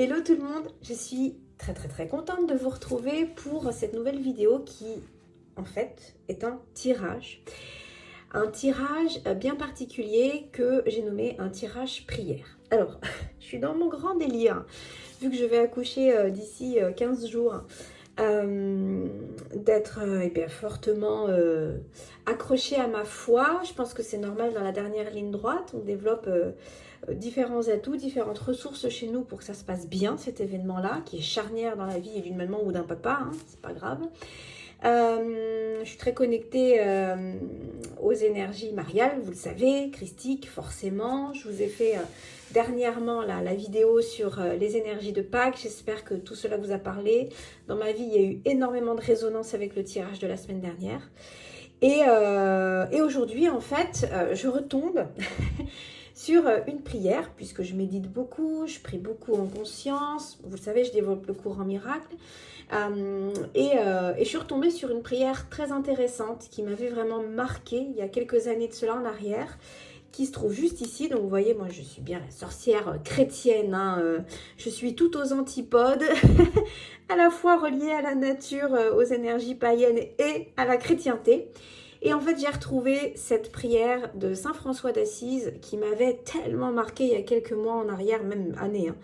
Hello tout le monde, je suis très contente de vous retrouver pour cette nouvelle vidéo qui en fait est un tirage. Un tirage bien particulier que j'ai nommé un tirage prière. Alors, je suis dans mon grand délire, vu que je vais accoucher d'ici 15 jours, d'être fortement accrochée à ma foi. Je pense que c'est normal dans la dernière ligne droite, on développe différents atouts, différentes ressources chez nous pour que ça se passe bien, cet événement-là, qui est charnière dans la vie d'une maman ou d'un papa, hein, c'est pas grave. Je suis très connectée aux énergies mariales, vous le savez, christiques, forcément. Je vous ai fait dernièrement la vidéo sur les énergies de Pâques. J'espère que tout cela vous a parlé. Dans ma vie, il y a eu énormément de résonance avec le tirage de la semaine dernière. Et aujourd'hui, en fait, je retombe sur une prière, puisque je médite beaucoup, je prie beaucoup en conscience. Vous le savez, je développe le cours en miracle. Et je suis retombée sur une prière très intéressante qui m'avait vraiment marquée il y a quelques années de cela en arrière, qui se trouve juste ici. Donc vous voyez, moi je suis bien la sorcière chrétienne, hein, je suis tout aux antipodes, à la fois reliée à la nature, aux énergies païennes et à la chrétienté. Et en fait, j'ai retrouvé cette prière de Saint François d'Assise qui m'avait tellement marqué il y a quelques mois en arrière, même années, hein,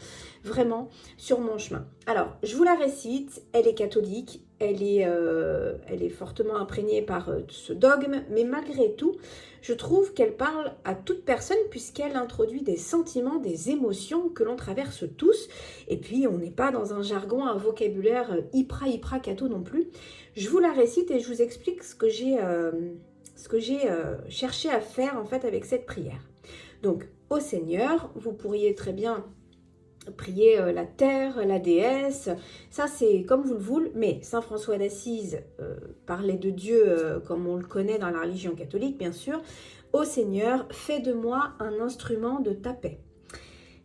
vraiment, sur mon chemin. Alors, je vous la récite, elle est catholique, elle est fortement imprégnée par ce dogme, mais malgré tout, je trouve qu'elle parle à toute personne puisqu'elle introduit des sentiments, des émotions que l'on traverse tous. Et puis, on n'est pas dans un jargon, un vocabulaire hyper catho non plus. Je vous la récite et je vous explique ce que j'ai cherché à faire en fait avec cette prière. Donc, au Seigneur, vous pourriez très bien prier la terre, la déesse, ça c'est comme vous le voulez, mais Saint François d'Assise parlait de Dieu comme on le connaît dans la religion catholique, bien sûr. Ô Seigneur, fais de moi un instrument de ta paix.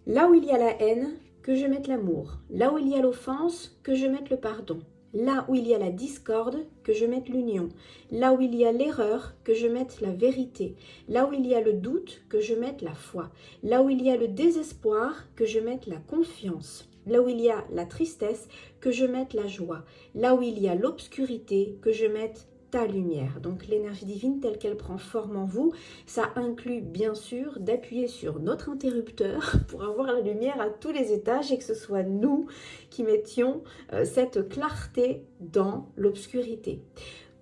Là où il y a la haine, que je mette l'amour. Là où il y a l'offense, que je mette le pardon. Là où il y a la discorde, que je mette l'union. Là où il y a l'erreur, que je mette la vérité. Là où il y a le doute, que je mette la foi. Là où il y a le désespoir, que je mette la confiance. Là où il y a la tristesse, que je mette la joie. Là où il y a l'obscurité, que je mette ta lumière. Donc l'énergie divine telle qu'elle prend forme en vous, ça inclut bien sûr d'appuyer sur notre interrupteur pour avoir la lumière à tous les étages et que ce soit nous qui mettions cette clarté dans l'obscurité.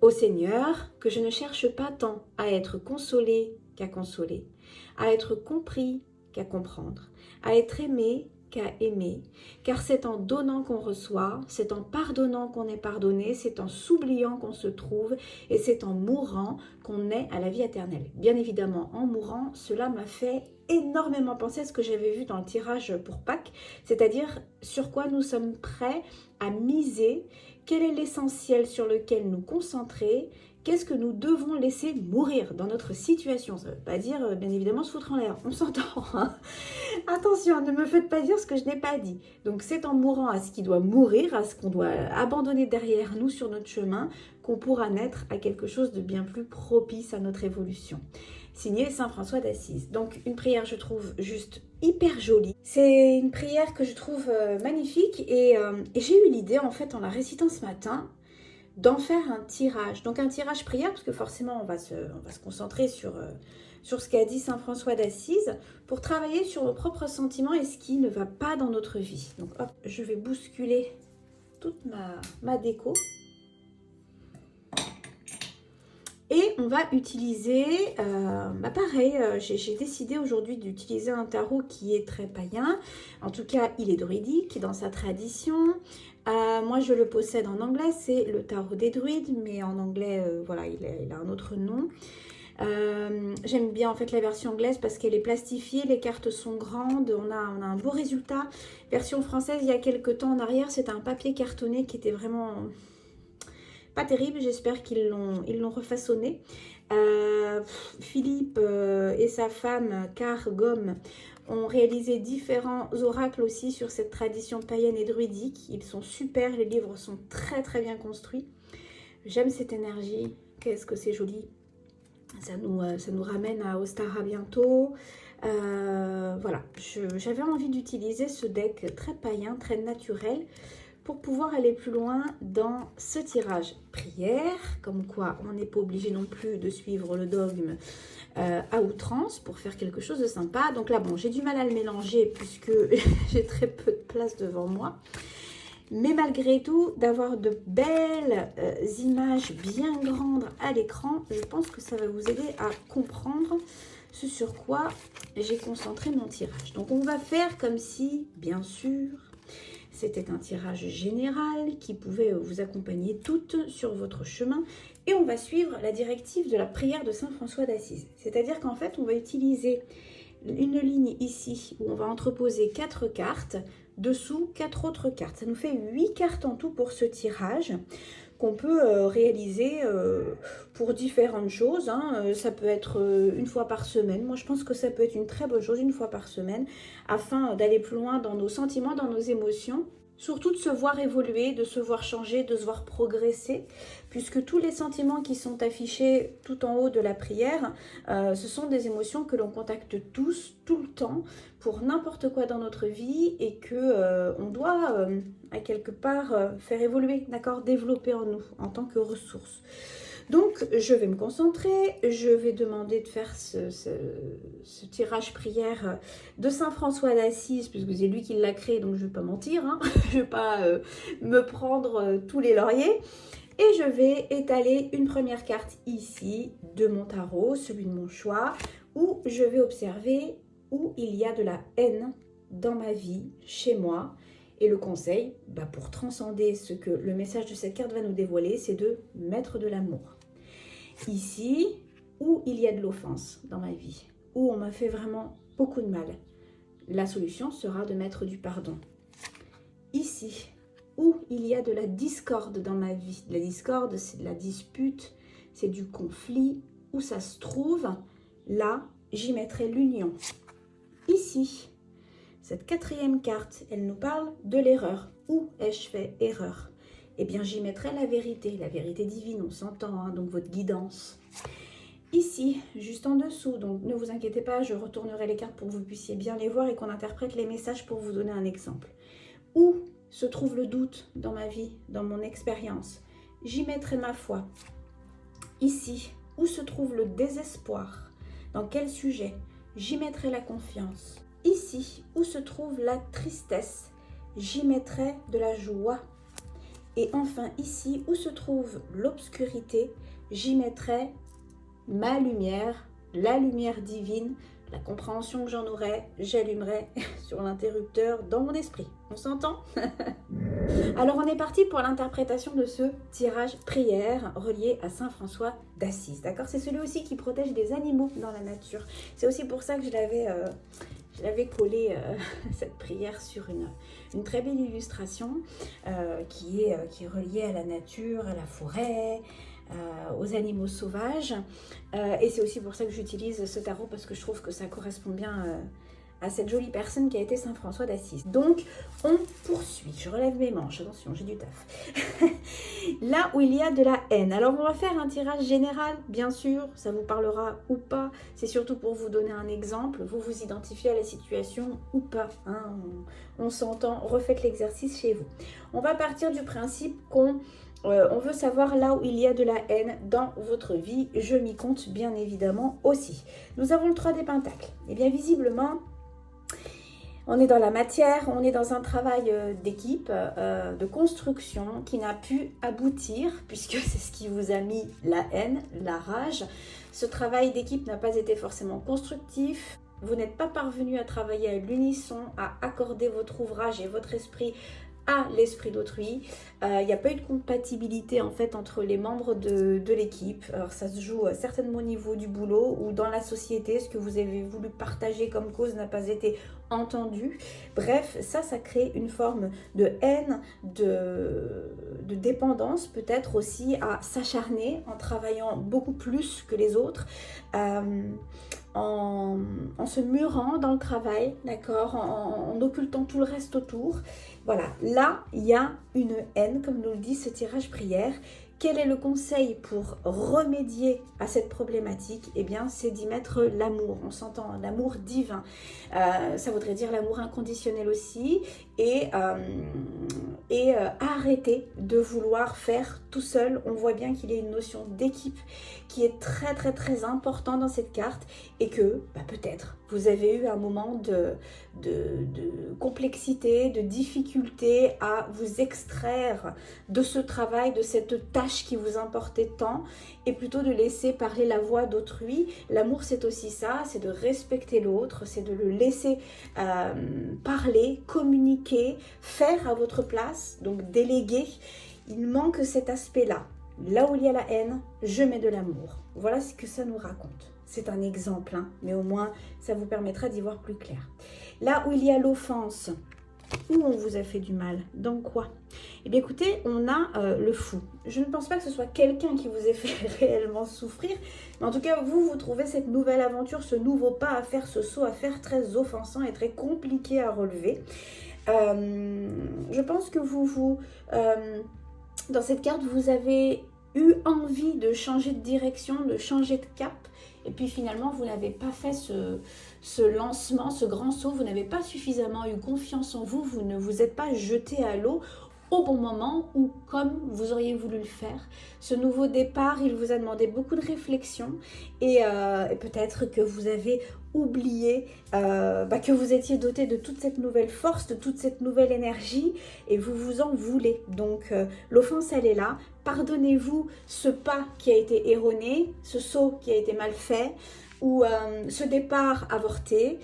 Ô Seigneur, que je ne cherche pas tant à être consolé qu'à consoler, à être compris qu'à comprendre, à être aimé qu'à aimer, car c'est en donnant qu'on reçoit, c'est en pardonnant qu'on est pardonné, c'est en s'oubliant qu'on se trouve et c'est en mourant qu'on est à la vie éternelle. Bien évidemment, en mourant, cela m'a fait énormément penser à ce que j'avais vu dans le tirage pour Pâques, c'est-à-dire sur quoi nous sommes prêts à miser, quel est l'essentiel sur lequel nous concentrer, qu'est-ce que nous devons laisser mourir dans notre situation. Ça ne veut pas dire, bien évidemment, se foutre en l'air, on s'entend, hein. Attention, ne me faites pas dire ce que je n'ai pas dit. Donc c'est en mourant à ce qui doit mourir, à ce qu'on doit abandonner derrière nous sur notre chemin, qu'on pourra naître à quelque chose de bien plus propice à notre évolution. Signé Saint François d'Assise. Donc une prière, je trouve juste hyper jolie. C'est une prière que je trouve magnifique et j'ai eu l'idée en fait en la récitant ce matin d'en faire un tirage. Donc un tirage prière parce que forcément on va se concentrer sur ce qu'a dit Saint François d'Assise pour travailler sur nos propres sentiments et ce qui ne va pas dans notre vie. Donc hop, je vais bousculer toute ma déco. Et on va utiliser, pareil, j'ai décidé aujourd'hui d'utiliser un tarot qui est très païen. En tout cas, il est druidique dans sa tradition. Moi, je le possède en anglais, c'est le tarot des druides, mais en anglais, voilà, il a un autre nom. J'aime bien en fait la version anglaise parce qu'elle est plastifiée, les cartes sont grandes, on a un beau résultat. Version française, il y a quelques temps en arrière, c'était un papier cartonné qui était vraiment pas terrible, j'espère qu'ils l'ont refaçonné. Philippe et sa femme, Car Gomme, ont réalisé différents oracles aussi sur cette tradition païenne et druidique. Ils sont super, les livres sont très bien construits. J'aime cette énergie, qu'est-ce que c'est joli. Ça nous ramène à Ostara bientôt. Voilà, j'avais envie d'utiliser ce deck très païen, très naturel, pour pouvoir aller plus loin dans ce tirage prière, comme quoi on n'est pas obligé non plus de suivre le dogme à outrance pour faire quelque chose de sympa. Donc là, bon, j'ai du mal à le mélanger puisque j'ai très peu de place devant moi. Mais malgré tout, d'avoir de belles images bien grandes à l'écran, je pense que ça va vous aider à comprendre ce sur quoi j'ai concentré mon tirage. Donc on va faire comme si, bien sûr, c'était un tirage général qui pouvait vous accompagner toutes sur votre chemin. Et on va suivre la directive de la prière de Saint François d'Assise. C'est-à-dire qu'en fait, on va utiliser une ligne ici où on va entreposer 4 cartes, dessous 4 autres cartes. Ça nous fait 8 cartes en tout pour ce tirage qu'on peut réaliser pour différentes choses. Ça peut être une fois par semaine. Moi, je pense que ça peut être une très bonne chose, une fois par semaine, afin d'aller plus loin dans nos sentiments, dans nos émotions. Surtout de se voir évoluer, de se voir changer, de se voir progresser, puisque tous les sentiments qui sont affichés tout en haut de la prière, ce sont des émotions que l'on contacte tous, tout le temps, pour n'importe quoi dans notre vie et que on doit à quelque part faire évoluer, d'accord, développer en nous en tant que ressource. Donc, je vais me concentrer, je vais demander de faire ce tirage prière de Saint François d'Assise, puisque c'est lui qui l'a créé, donc je ne vais pas mentir, je ne vais pas me prendre tous les lauriers. Et je vais étaler une première carte ici de mon tarot, celui de mon choix, où je vais observer où il y a de la haine dans ma vie, chez moi. Et le conseil, pour transcender ce que le message de cette carte va nous dévoiler, c'est de mettre de l'amour. Ici, où il y a de l'offense dans ma vie, où on m'a fait vraiment beaucoup de mal, la solution sera de mettre du pardon. Ici, où il y a de la discorde dans ma vie, la discorde, c'est de la dispute, c'est du conflit, où ça se trouve, là, j'y mettrai l'union. Ici, cette quatrième carte, elle nous parle de l'erreur. Où ai-je fait erreur? Eh bien, j'y mettrai la vérité divine, on s'entend, donc votre guidance. Ici, juste en dessous, donc ne vous inquiétez pas, je retournerai les cartes pour que vous puissiez bien les voir et qu'on interprète les messages pour vous donner un exemple. Où se trouve le doute dans ma vie, dans mon expérience? J'y mettrai ma foi. Ici, où se trouve le désespoir? Dans quel sujet? J'y mettrai la confiance. Ici, où se trouve la tristesse? J'y mettrai de la joie. Et enfin, ici, où se trouve l'obscurité? J'y mettrai ma lumière, la lumière divine, la compréhension que j'en aurai, j'allumerai sur l'interrupteur dans mon esprit. On s'entend? Alors, on est parti pour l'interprétation de ce tirage prière relié à Saint François d'Assise. D'accord? C'est celui aussi qui protège des animaux dans la nature. C'est aussi pour ça que je l'avais collé cette prière sur une très belle illustration qui est reliée à la nature, à la forêt, aux animaux sauvages. Et c'est aussi pour ça que j'utilise ce tarot, parce que je trouve que ça correspond bien à cette jolie personne qui a été Saint François d'Assise. Donc, on poursuit. Je relève mes manches. Attention, j'ai du taf. Là où il y a de la haine. Alors, on va faire un tirage général, bien sûr. Ça vous parlera ou pas. C'est surtout pour vous donner un exemple. Vous vous identifiez à la situation ou pas. On s'entend. Refaites l'exercice chez vous. On va partir du principe qu'on veut savoir là où il y a de la haine dans votre vie. Je m'y compte bien évidemment aussi. Nous avons le 3 des pentacles. Et bien visiblement, on est dans la matière, on est dans un travail d'équipe, de construction qui n'a pu aboutir, puisque c'est ce qui vous a mis la haine, la rage. Ce travail d'équipe n'a pas été forcément constructif. Vous n'êtes pas parvenu à travailler à l'unisson, à accorder votre ouvrage et votre esprit à l'esprit d'autrui. Il n'y a pas eu de compatibilité en fait entre les membres de l'équipe. Alors ça se joue certainement au niveau du boulot ou dans la société. Ce que vous avez voulu partager comme cause n'a pas été entendu. Bref, ça crée une forme de haine, de dépendance, peut-être aussi à s'acharner en travaillant beaucoup plus que les autres, en se murant dans le travail, d'accord, en occultant tout le reste autour. Voilà, là, il y a une haine, comme nous le dit ce tirage prière, Quel est le conseil pour remédier à cette problématique? Eh bien, c'est d'y mettre l'amour. On s'entend, l'amour divin. Ça voudrait dire l'amour inconditionnel aussi. Et arrêter de vouloir faire tout seul. On voit bien qu'il y a une notion d'équipe qui est très très très importante dans cette carte et que peut-être vous avez eu un moment de complexité, de difficulté à vous extraire de ce travail, de cette tâche qui vous importait tant, et plutôt de laisser parler la voix d'autrui. L'amour, c'est aussi ça, c'est de respecter l'autre, c'est de le laisser parler, communiquer, faire à votre place, donc déléguer. Il manque cet aspect-là. Là où il y a la haine, je mets de l'amour. Voilà ce que ça nous raconte. C'est un exemple, hein, mais au moins ça vous permettra d'y voir plus clair. Là où il y a l'offense, où on vous a fait du mal, dans quoi? Eh bien écoutez, on a le fou. Je ne pense pas que ce soit quelqu'un qui vous ait fait réellement souffrir, mais en tout cas vous trouvez cette nouvelle aventure, ce nouveau pas à faire, ce saut à faire très offensant et très compliqué à relever. Je pense que dans cette carte, vous avez eu envie de changer de direction, de changer de cap. Et puis finalement, vous n'avez pas fait ce lancement, ce grand saut. Vous n'avez pas suffisamment eu confiance en vous. Vous ne vous êtes pas jeté à l'eau au bon moment ou comme vous auriez voulu le faire. Ce nouveau départ, il vous a demandé beaucoup de réflexion et peut-être que vous avez oublié que vous étiez doté de toute cette nouvelle force, de toute cette nouvelle énergie et vous vous en voulez. Donc l'offense, elle est là. Pardonnez-vous ce pas qui a été erroné, ce saut qui a été mal fait ou ce départ avorté.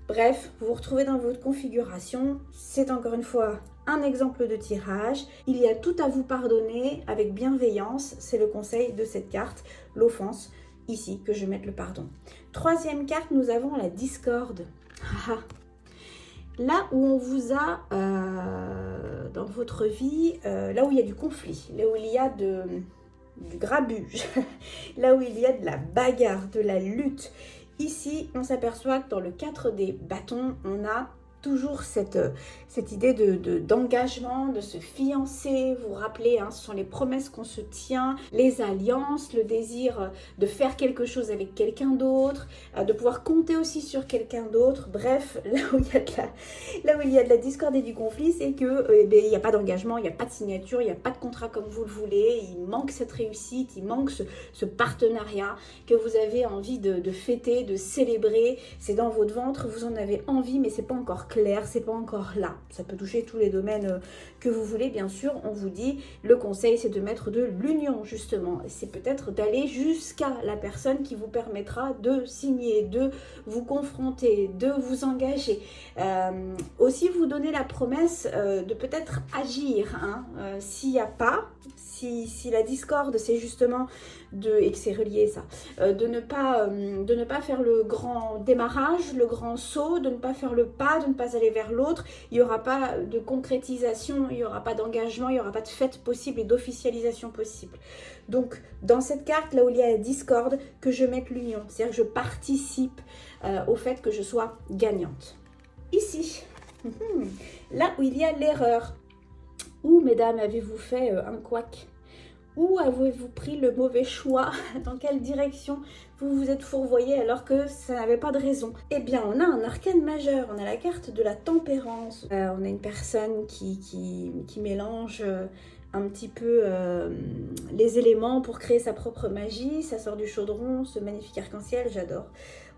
Bref, vous vous retrouvez dans votre configuration. C'est encore une fois un exemple de tirage. Il y a tout à vous pardonner avec bienveillance. C'est le conseil de cette carte, l'offense. Ici, que je mette le pardon. Troisième carte, nous avons la discorde. Là où on vous a, dans votre vie, là où il y a du conflit, là où il y a du grabuge, là où il y a de la bagarre, de la lutte. Ici, on s'aperçoit que dans le 4 des bâtons, on a toujours cette idée d'engagement, de se fiancer. Vous vous rappelez, hein, ce sont les promesses qu'on se tient, les alliances, le désir de faire quelque chose avec quelqu'un d'autre, de pouvoir compter aussi sur quelqu'un d'autre. Bref, là où il y a de la discorde et du conflit, c'est que il n'y a pas d'engagement, il n'y a pas de signature, il n'y a pas de contrat comme vous le voulez. Il manque cette réussite, il manque ce partenariat que vous avez envie de fêter, de célébrer. C'est dans votre ventre, vous en avez envie, mais c'est pas encore clair, c'est pas encore là. Ça peut toucher tous les domaines que vous voulez, bien sûr. On vous dit, le conseil, c'est de mettre de l'union, justement. C'est peut-être d'aller jusqu'à la personne qui vous permettra de signer, de vous confronter, de vous engager. Aussi, vous donner la promesse de peut-être agir, hein, s'il n'y a pas, si la discorde, c'est justement et que c'est relié ça, de ne pas faire le grand démarrage, le grand saut, de ne pas faire le pas, de ne pas aller vers l'autre. Il n'y aura pas de concrétisation, il n'y aura pas d'engagement, il n'y aura pas de fête possible et d'officialisation possible. Donc, dans cette carte, là où il y a la discorde, que je mette l'union, c'est-à-dire que je participe au fait que je sois gagnante. Ici, là où il y a l'erreur, où, mesdames, avez-vous fait un couac? Où avez-vous pris le mauvais choix? Dans quelle direction vous vous êtes fourvoyé alors que ça n'avait pas de raison? Eh bien, on a un arcane majeur, on a la carte de la tempérance. On a une personne qui mélange un petit peu les éléments pour créer sa propre magie. Ça sort du chaudron, ce magnifique arc-en-ciel, j'adore.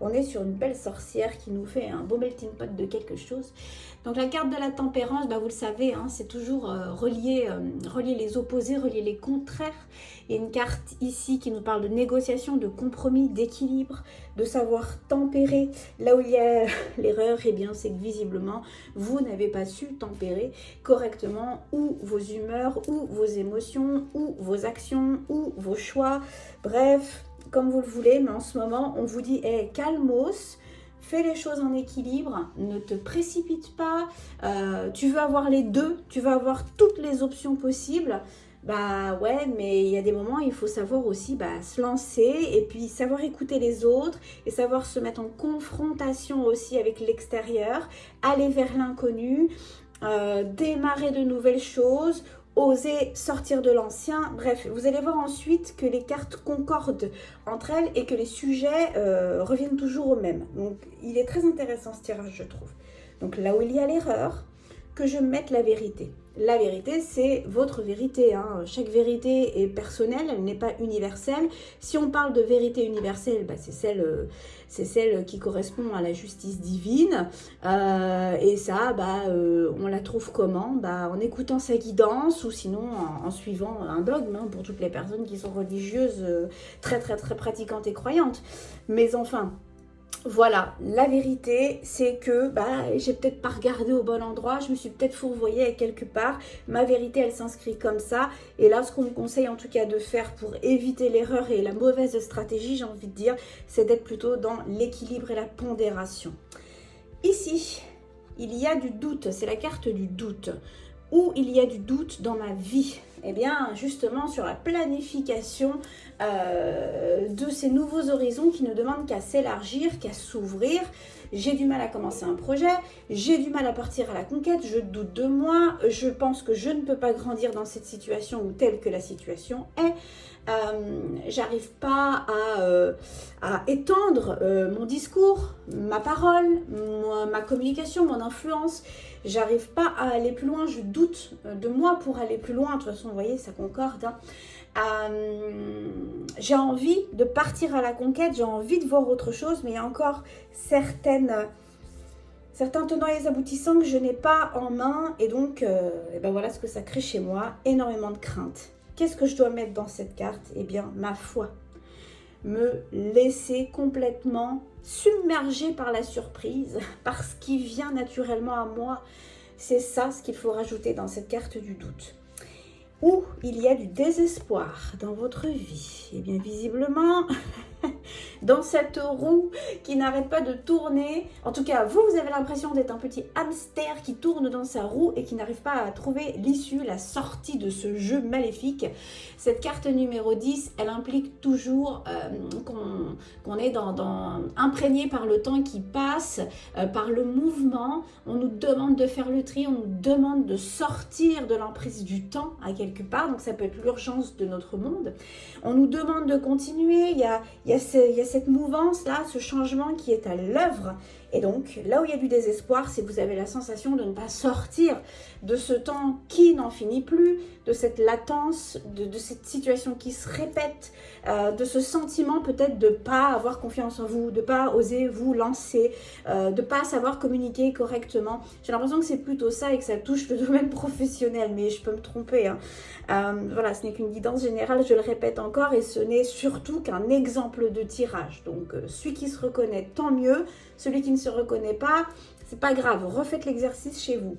On est sur une belle sorcière qui nous fait un beau melting pot de quelque chose. Donc la carte de la tempérance, vous le savez, hein, c'est toujours relier les opposés, relier les contraires. Il y a une carte ici qui nous parle de négociation, de compromis, d'équilibre, de savoir tempérer. Là où il y a l'erreur, eh bien c'est que visiblement, vous n'avez pas su tempérer correctement ou vos humeurs, ou vos émotions, ou vos actions, ou vos choix. Bref, comme vous le voulez, mais en ce moment, on vous dit hey, calmos, fais les choses en équilibre, ne te précipite pas, tu veux avoir les deux, tu veux avoir toutes les options possibles. Bah ouais, mais il y a des moments, il faut savoir aussi se lancer et puis savoir écouter les autres et savoir se mettre en confrontation aussi avec l'extérieur, aller vers l'inconnu, démarrer de nouvelles choses oser sortir de l'ancien. Bref, vous allez voir ensuite que les cartes concordent entre elles et que les sujets reviennent toujours au même. Donc, il est très intéressant ce tirage, je trouve. Donc, là où il y a l'erreur, que je mette la vérité. La vérité, c'est votre vérité, hein. Chaque vérité est personnelle, elle n'est pas universelle. Si on parle de vérité universelle, bah, c'est celle qui correspond à la justice divine. Et ça, bah, on la trouve comment? Bah, en écoutant sa guidance ou sinon en suivant un dogme, hein, pour toutes les personnes qui sont religieuses, très pratiquantes et croyantes. Mais enfin... Voilà, la vérité, c'est que j'ai peut-être pas regardé au bon endroit, je me suis peut-être fourvoyée à quelque part. Ma vérité, elle s'inscrit comme ça. Et là, ce qu'on me conseille en tout cas de faire pour éviter l'erreur et la mauvaise stratégie, j'ai envie de dire, c'est d'être plutôt dans l'équilibre et la pondération. Ici, il y a du doute, c'est la carte du doute. Où il y a du doute dans ma vie? Eh bien, justement, sur la planification de ces nouveaux horizons qui ne demandent qu'à s'élargir, qu'à s'ouvrir. J'ai du mal à commencer un projet, j'ai du mal à partir à la conquête, je doute de moi, je pense que je ne peux pas grandir dans cette situation ou telle que la situation est. J'arrive pas à étendre mon discours, ma parole, ma communication, mon influence. J'arrive pas à aller plus loin, je doute de moi pour aller plus loin. De toute façon, vous voyez, ça concorde, hein. J'ai envie de partir à la conquête, j'ai envie de voir autre chose, mais il y a encore certains tenants et aboutissants que je n'ai pas en main. Et donc, et ben voilà ce que ça crée chez moi, énormément de crainte. Qu'est-ce que je dois mettre dans cette carte? Eh bien, ma foi. Me laisser complètement submerger par la surprise, par ce qui vient naturellement à moi. C'est ça ce qu'il faut rajouter dans cette carte du doute. Où il y a du désespoir dans votre vie, eh bien visiblement, dans cette roue qui n'arrête pas de tourner, en tout cas vous avez l'impression d'être un petit hamster qui tourne dans sa roue et qui n'arrive pas à trouver l'issue, la sortie de ce jeu maléfique. Cette carte numéro 10, elle implique toujours qu'on est imprégné par le temps qui passe, par le mouvement. On nous demande de faire le tri, on nous demande de sortir de l'emprise du temps à quelque part, donc ça peut être l'urgence de notre monde. On nous demande de continuer, il y a cette mouvance-là, ce changement qui est à l'œuvre. Et donc, là où il y a du désespoir, c'est que vous avez la sensation de ne pas sortir de ce temps qui n'en finit plus, de cette latence, de cette situation qui se répète, de ce sentiment peut-être de ne pas avoir confiance en vous, de ne pas oser vous lancer, de ne pas savoir communiquer correctement. J'ai l'impression que c'est plutôt ça et que ça touche le domaine professionnel, mais je peux me tromper, hein. Voilà, ce n'est qu'une guidance générale, je le répète encore, et ce n'est surtout qu'un exemple de tirage. Donc, celui qui se reconnaît, tant mieux. Celui qui ne se reconnaît pas, c'est pas grave, refaites l'exercice chez vous.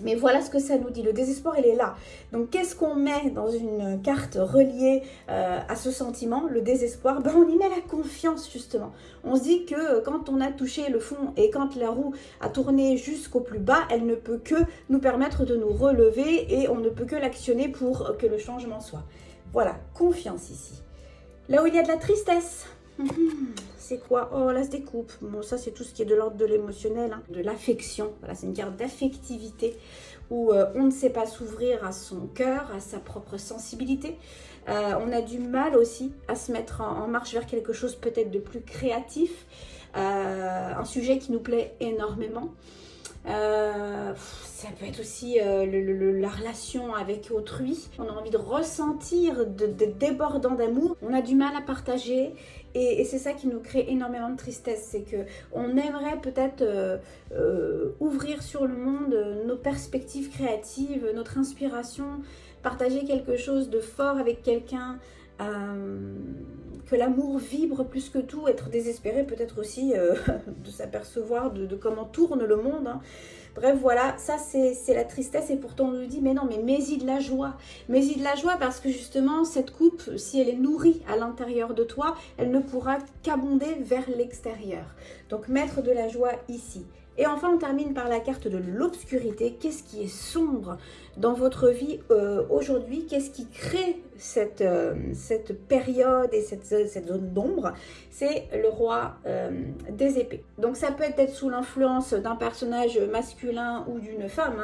Mais voilà ce que ça nous dit, le désespoir il est là. Donc qu'est-ce qu'on met dans une carte reliée à ce sentiment, le désespoir? On y met la confiance justement. On se dit que quand on a touché le fond et quand la roue a tourné jusqu'au plus bas, elle ne peut que nous permettre de nous relever et on ne peut que l'actionner pour que le changement soit. Voilà, confiance ici. Là où il y a de la tristesse, c'est quoi? Oh, là, se découpe. Bon, ça, c'est tout ce qui est de l'ordre de l'émotionnel, hein, de l'affection. Voilà, c'est une carte d'affectivité où on ne sait pas s'ouvrir à son cœur, à sa propre sensibilité. On a du mal aussi à se mettre en marche vers quelque chose peut-être de plus créatif. Un sujet qui nous plaît énormément. Ça peut être aussi la relation avec autrui. On a envie de ressentir, de débordant d'amour. On a du mal à partager et c'est ça qui nous crée énormément de tristesse. C'est qu'on aimerait peut-être ouvrir sur le monde nos perspectives créatives, notre inspiration, partager quelque chose de fort avec quelqu'un. Que l'amour vibre plus que tout, être désespéré peut-être aussi de s'apercevoir de comment tourne le monde, hein. Bref, voilà, ça c'est la tristesse et pourtant on nous dit mais non, mais mets-y de la joie. Mets-y de la joie parce que justement cette coupe, si elle est nourrie à l'intérieur de toi, elle ne pourra qu'abonder vers l'extérieur. Donc mettre de la joie ici. Et enfin, on termine par la carte de l'obscurité. Qu'est-ce qui est sombre dans votre vie aujourd'hui? Qu'est-ce qui crée cette période et cette zone d'ombre? C'est le roi des épées. Donc ça peut être sous l'influence d'un personnage masculin ou d'une femme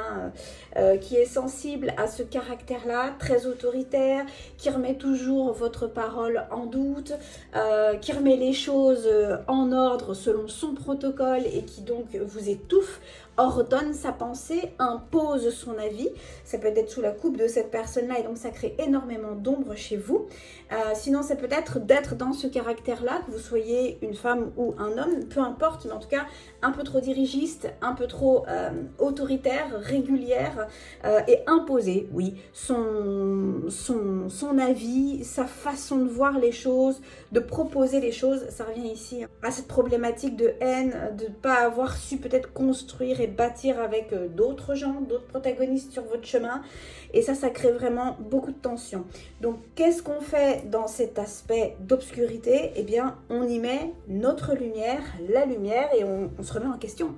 qui est sensible à ce caractère-là, très autoritaire, qui remet toujours votre parole en doute, qui remet les choses en ordre selon son protocole et qui donc vous étouffe, ordonne sa pensée, impose son avis. Ça peut être sous la coupe de cette personne-là et donc ça crée énormément d'ombre chez vous. Sinon, ça peut être d'être dans ce caractère-là, que vous soyez une femme ou un homme, peu importe, mais en tout cas un peu trop dirigiste, un peu trop autoritaire, régulière et imposer, oui, son avis, sa façon de voir les choses, de proposer les choses. Ça revient ici à cette problématique de haine, de ne pas avoir su peut-être construire et bâtir avec d'autres gens, d'autres protagonistes sur votre chemin. Et ça crée vraiment beaucoup de tension. Donc, qu'est-ce qu'on fait dans cet aspect d'obscurité? Eh bien, on y met notre lumière, la lumière, et on se remet en question.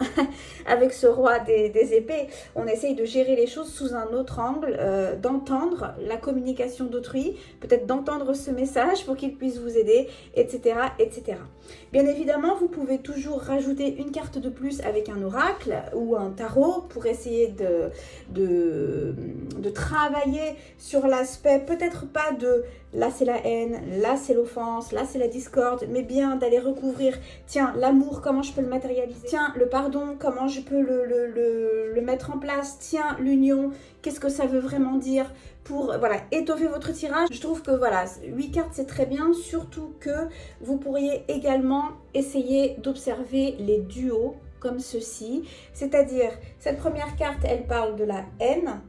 Avec ce roi des épées, on essaye de gérer les choses sous un autre angle, d'entendre la communication d'autrui, peut-être d'entendre ce message pour qu'il puisse vous aider, etc., etc. Bien évidemment, vous pouvez toujours rajouter une carte de plus avec un oracle ou un tarot pour essayer de travailler sur l'aspect, peut-être pas de là c'est la haine, là c'est l'offense, là c'est la discorde, mais bien d'aller recouvrir, tiens, l'amour, comment je peux le matérialiser, tiens, le pardon, comment je peux le mettre en place, tiens, l'union, qu'est-ce que ça veut vraiment dire pour, voilà, étoffer votre tirage. Je trouve que, voilà, 8 cartes, c'est très bien, surtout que vous pourriez également essayer d'observer les duos comme ceci, c'est-à-dire, cette première carte, elle parle de la haine,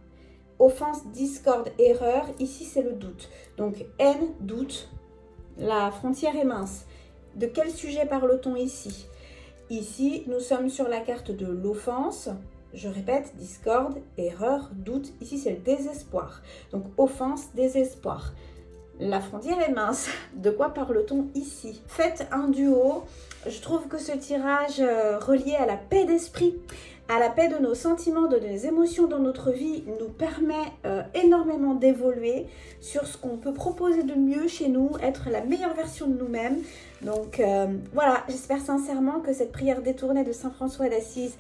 offense, discorde, erreur. Ici, c'est le doute. Donc, haine, doute. La frontière est mince. De quel sujet parle-t-on ici? Ici, nous sommes sur la carte de l'offense. Je répète, discorde, erreur, doute. Ici, c'est le désespoir. Donc, offense, désespoir. La frontière est mince. De quoi parle-t-on ici? Faites un duo. Je trouve que ce tirage relié à la paix d'esprit, à la paix de nos sentiments, de nos émotions dans notre vie, nous permet énormément d'évoluer sur ce qu'on peut proposer de mieux chez nous, être la meilleure version de nous-mêmes. Donc voilà, j'espère sincèrement que cette prière détournée de Saint François d'Assise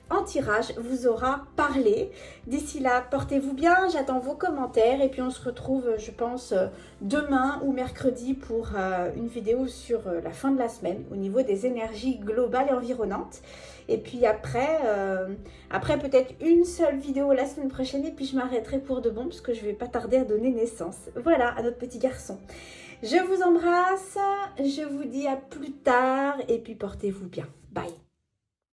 en tirage vous aura parlé. D'ici là, portez-vous bien, j'attends vos commentaires et puis on se retrouve, je pense, demain ou mercredi pour une vidéo sur la fin de la semaine au niveau des énergies globales et environnantes. Et puis après peut-être une seule vidéo la semaine prochaine et puis je m'arrêterai pour de bon parce que je ne vais pas tarder à donner naissance. Voilà, à notre petit garçon. Je vous embrasse, je vous dis à plus tard et puis portez-vous bien. Bye.